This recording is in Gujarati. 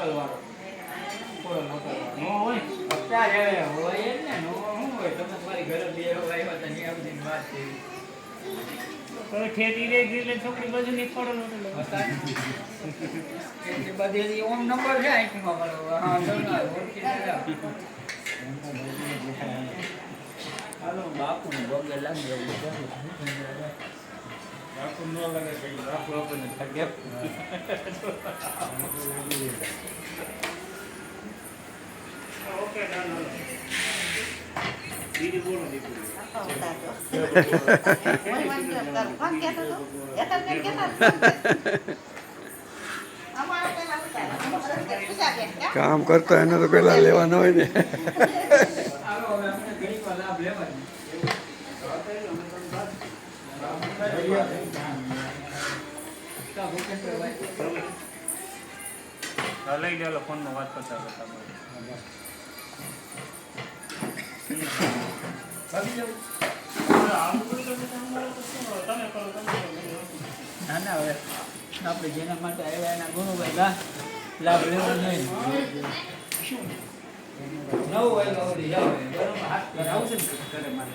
હોટલ વાળો હોટલ વાળો નો હોય અત્યારે હોય જ ને નો શું હોય તમે તમારી ઘરે બે આવ્યા હતા ત્યાં સુધી વાત કરી તો ઠેકી રે એટલે છોકરી બાજુ ની પડો એટલે બધી ઓમ નંબર છે આઈટીમાં મારો હા ચાલો ઓળખી લેજો હાલો બાપુ ને બગલે લાગી રહ્યું બાપુ ન લાગે કઈ બાપુ આપણને લાગે ઓકે ડન દીદી બોલો દીદી કામ કરતા એને તો પેલા લેવાના હોય ને લઈ ગયેલો ફોનમાં વાત કરતા કરતા ના ના હવે આપણે જેના માટે આવ્યા એના ગુણુભાઈ લાભ લેવા જોઈએ નવ વાગ્યા જાવ બરોબર હાથ આવશે ને ઘરે મારે